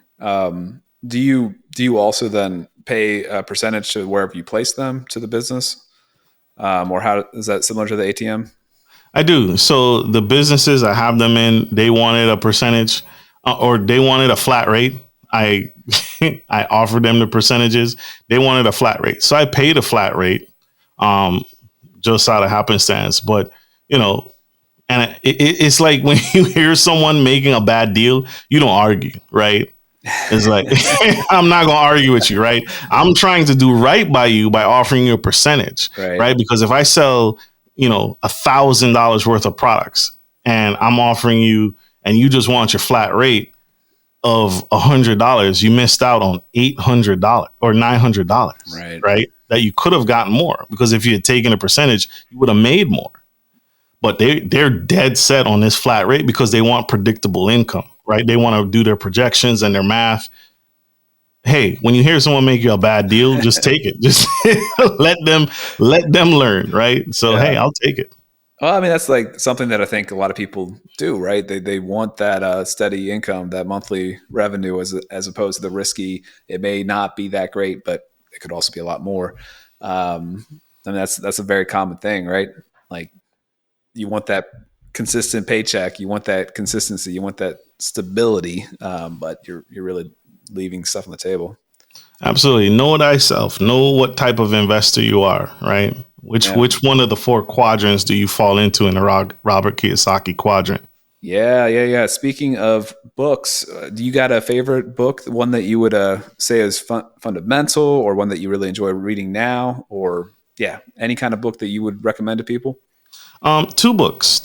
Do you also then pay a percentage to wherever you place them to the business? Or how is that similar to the ATM? I do. So the businesses I have them in, they wanted a percentage or they wanted a flat rate. I I offered them the percentages. They wanted a flat rate. So I paid a flat rate um, just out of happenstance. But, you know, and it's like when you hear someone making a bad deal, you don't argue, right? It's like, I'm not going to argue with you, right? I'm trying to do right by you by offering you a percentage, Right. right? Because if I sell, $1,000 worth of products and I'm offering you, and you just want your flat rate of $100, you missed out on $800 or $900, Right. right? That you could have gotten more, because if you had taken a percentage, you would have made more. But they're dead set on this flat rate because they want predictable income, right? They want to do their projections and their math. Hey, when you hear someone make you a bad deal, just take it. Just let them learn, right? So hey, Yeah. I'll take it. Well, I mean, that's like something that I think a lot of people do, right? They want that steady income, that monthly revenue, as opposed to the risky. It may not be that great, but it could also be a lot more. I mean, that's a very common thing, right? Like, you want that consistent paycheck, you want that consistency, you want that stability, but you're really leaving stuff on the table. Absolutely. Know thyself. Know what type of investor you are, right? Yeah. Which one of the four quadrants do you fall into in the Robert Kiyosaki quadrant? Yeah. Speaking of books, do you got a favorite book, one that you would say is fundamental, or one that you really enjoy reading now, or any kind of book that you would recommend to people? Two books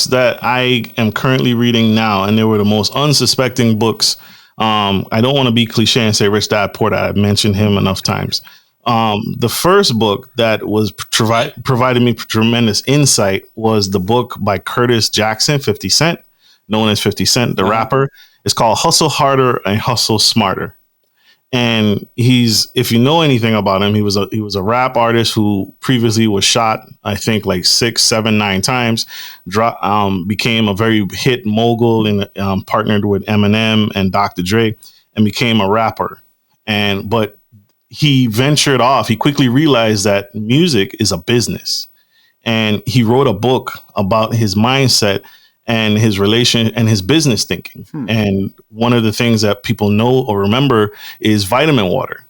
that I am currently reading now, and they were the most unsuspecting books. I don't want to be cliche and say Rich Dad Poor Dad. I've mentioned him enough times. The first book that was provided me tremendous insight was the book by Curtis Jackson, 50 Cent, known as 50 Cent, the rapper. It's called Hustle Harder and Hustle Smarter. And if you know anything about him, he was a rap artist who previously was shot, I think, like 6, 7, 9 times. Became a very hit mogul and partnered with Eminem and Dr. Dre, and became a rapper. But he ventured off. He quickly realized that music is a business, and he wrote a book about his mindset and his relation and his business thinking. And one of the things that people know or remember is vitamin water.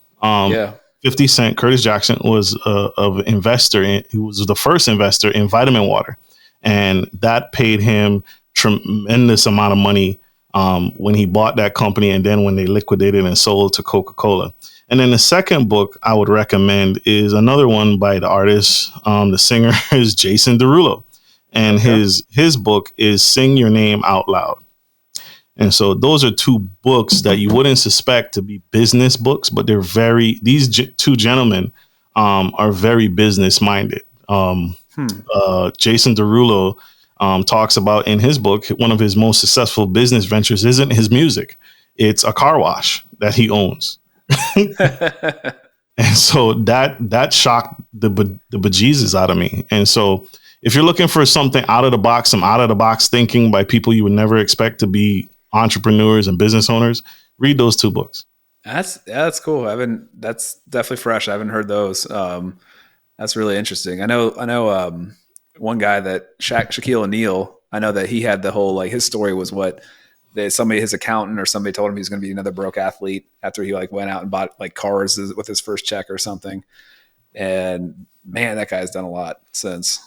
50 Cent, Curtis Jackson, was an investor. He was the first investor in vitamin water. And that paid him tremendous amount of money when he bought that company, and then when they liquidated and sold to Coca-Cola. And then the second book I would recommend is another one by the artist. The singer is Jason Derulo. And his book is Sing Your Name Out Loud. And so those are two books that you wouldn't suspect to be business books, but these two gentlemen are very business minded. Jason Derulo talks about in his book, one of his most successful business ventures isn't his music. It's a car wash that he owns. And so that shocked the bejesus out of me. And so if you're looking for something out of the box, some out of the box thinking by people you would never expect to be entrepreneurs and business owners, read those two books. That's cool. That's definitely fresh. I haven't heard those. That's really interesting. I know one guy that Shaquille O'Neal, I know that he had the whole, like, his story was his accountant or somebody told him he was going to be another broke athlete after he went out and bought cars with his first check or something. And man, that guy's done a lot since.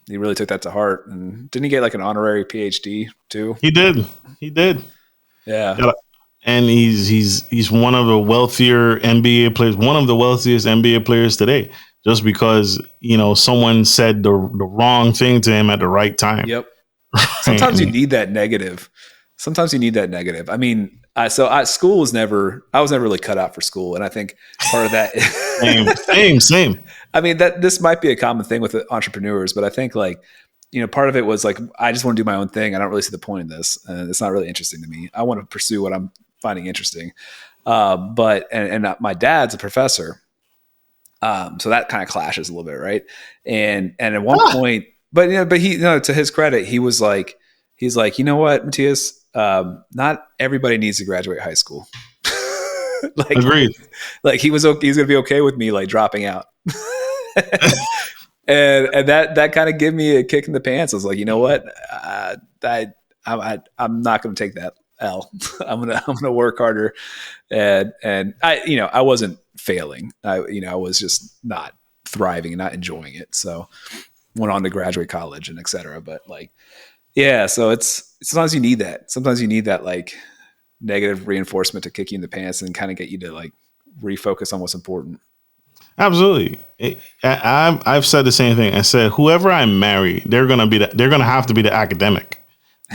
He really took that to heart. And didn't he get an honorary PhD too? He did. Yeah. And he's one of the wealthier NBA players, one of the wealthiest NBA players today, just because, someone said the wrong thing to him at the right time. Yep. Sometimes you need that negative. I mean, school was I was never really cut out for school. And I think part of that same. I mean, this might be a common thing with entrepreneurs, but I think part of it was I just want to do my own thing. I don't really see the point in this. And it's not really interesting to me. I want to pursue what I'm finding interesting. But my dad's a professor. So that kind of clashes a little bit. Right. And at one point, but he, to his credit, he's like, you know what, Mattias, not everybody needs to graduate high school. like, Agreed. like he was okay, he's gonna be okay with me like dropping out. And that kind of gave me a kick in the pants. I was like, you know what, I'm not going to take that L. I'm gonna work harder, and I wasn't failing. I was just not thriving and not enjoying it. So went on to graduate college and et cetera. But like, yeah, so it's sometimes you need that. Sometimes you need that like negative reinforcement to kick you in the pants and kind of get you to like refocus on what's important. Absolutely. I've said the same thing. I said, whoever I marry, they're gonna have to be the academic,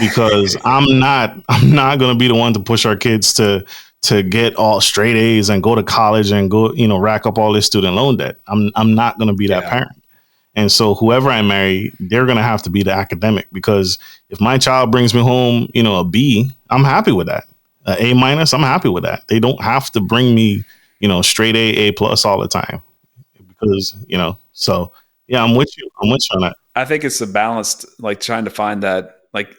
because I'm not gonna be the one to push our kids to get all straight A's and go to college and go, rack up all this student loan debt. I'm not gonna be that parent. And so whoever I marry, they're gonna have to be the academic, because if my child brings me home, a B, I'm happy with that. A minus, I'm happy with that. They don't have to bring me, straight A plus all the time. Because, so yeah, I'm with you on that. I think it's a balanced, like trying to find that, like,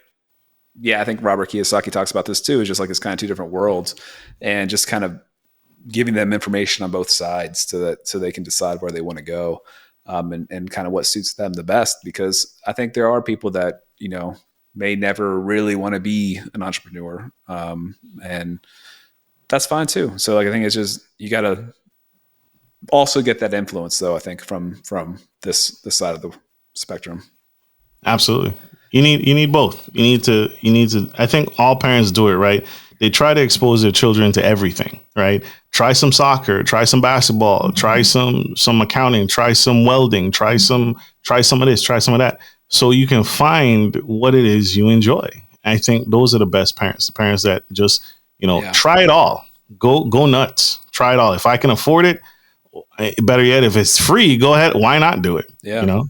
yeah, I think Robert Kiyosaki talks about this too. It's just like it's kind of two different worlds, and just kind of giving them information on both sides so they can decide where they want to go, and kind of what suits them the best. Because I think there are people that, may never really want to be an entrepreneur. And that's fine too. So like, I think it's just, you got to also get that influence though, I think from this side of the spectrum. Absolutely. You need both. You need to, I think all parents do it, right? They try to expose their children to everything, right? Try some soccer, try some basketball, try some accounting, try some welding, try some of this, try some of that. So you can find what it is you enjoy. I think those are the best parents, the parents that just, try it all, go nuts, try it all. If I can afford it, better yet, if it's free, go ahead. Why not do it? Yeah.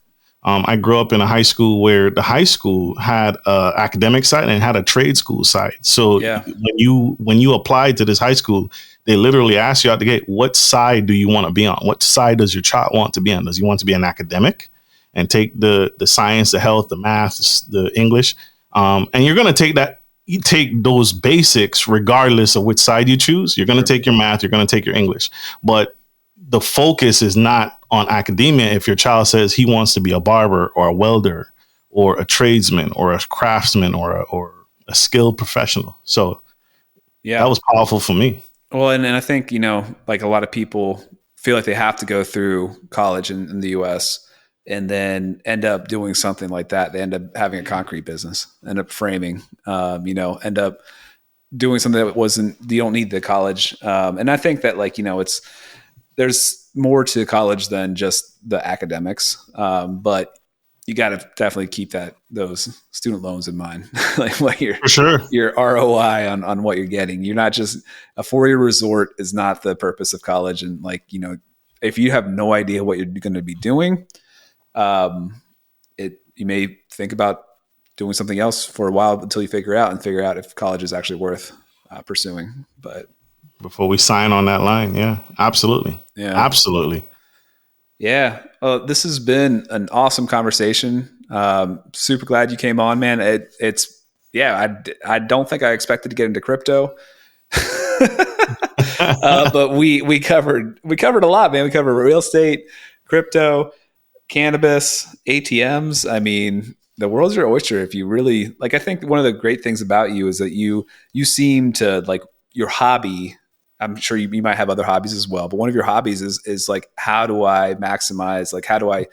I grew up in a high school where the high school had an academic side and had a trade school side. So when you applied to this high school, they literally asked you out the gate, what side do you want to be on? What side does your child want to be on? Does he want to be an academic and take the science, the health, the math, the English? And you're going to take that. You take those basics regardless of which side you choose. You're going to take your math. You're going to take your English. But the focus is not on academia if your child says he wants to be a barber or a welder or a tradesman or a craftsman or a skilled professional. So yeah, that was powerful for me. Well, and I think, like a lot of people feel like they have to go through college in the US and then end up doing something like that. They end up having a concrete business, end up framing, end up doing something that you don't need the college. And I think that like, there's more to college than just the academics. But you got to definitely keep those student loans in mind, like what your ROI on what you're getting. You're not just a 4-year resort is not the purpose of college. And like, if you have no idea what you're going to be doing, you may think about doing something else for a while until you figure out if college is actually worth pursuing. But before we sign on that line. Yeah, absolutely. Yeah, absolutely. Yeah. This has been an awesome conversation. Super glad you came on, man. I don't think I expected to get into crypto, but we covered a lot, man. We covered real estate, crypto, cannabis, ATMs. I mean, the world's your oyster. If you really like, I think one of the great things about you is that you seem to like your hobby. I'm sure you might have other hobbies as well, but one of your hobbies is like, how do I maximize, like, how do I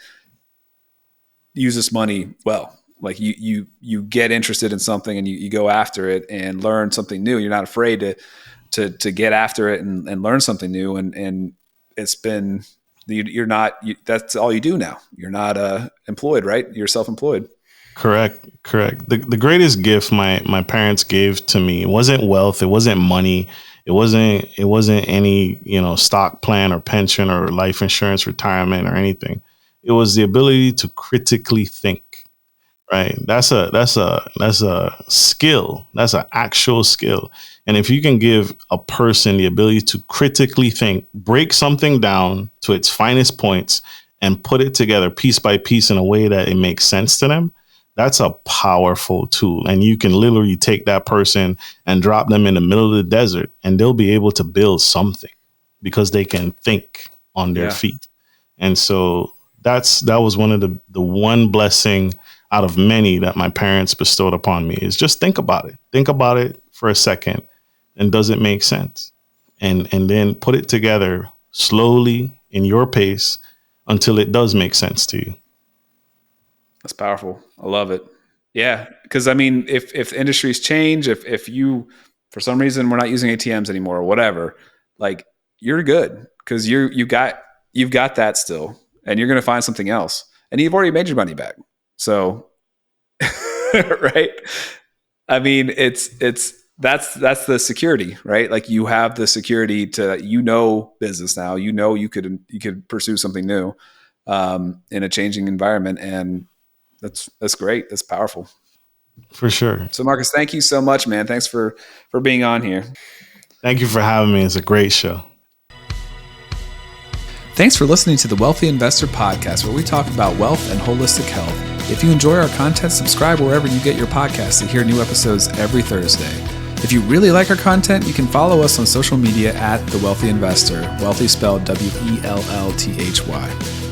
use this money well? Like you get interested in something and you go after it and learn something new. You're not afraid to get after it and learn something new. And it's been, that's all you do now. You're not employed, right? You're self-employed. Correct. The greatest gift my parents gave to me wasn't wealth. It wasn't money. It wasn't any, stock plan or pension or life insurance, retirement or anything. It was the ability to critically think, right? That's a skill. That's an actual skill. And if you can give a person the ability to critically think, break something down to its finest points and put it together piece by piece in a way that it makes sense to them, That's a powerful tool. And you can literally take that person and drop them in the middle of the desert, and they'll be able to build something because they can think on their feet. And so that was one of the one blessing out of many that my parents bestowed upon me, is just think about it. Think about it for a second. And does it make sense? And then put it together slowly in your pace until it does make sense to you. That's powerful. I love it. Yeah. Cause I mean, if industries change, if you, for some reason, we're not using ATMs anymore or whatever, like you're good. Cause you've got that still, and you're going to find something else, and you've already made your money back. So, right. I mean, that's the security, right? Like you have the security to, business now, you could pursue something new, in a changing environment. And that's great. That's powerful. For sure. So Marcus, thank you so much, man. Thanks for being on here. Thank you for having me. It's a great show. Thanks for listening to the Wealthy Investor Podcast, where we talk about wealth and holistic health. If you enjoy our content, subscribe wherever you get your podcasts to hear new episodes every Thursday. If you really like our content, you can follow us on social media at The Wealthy Investor, wealthy spelled WELLthy.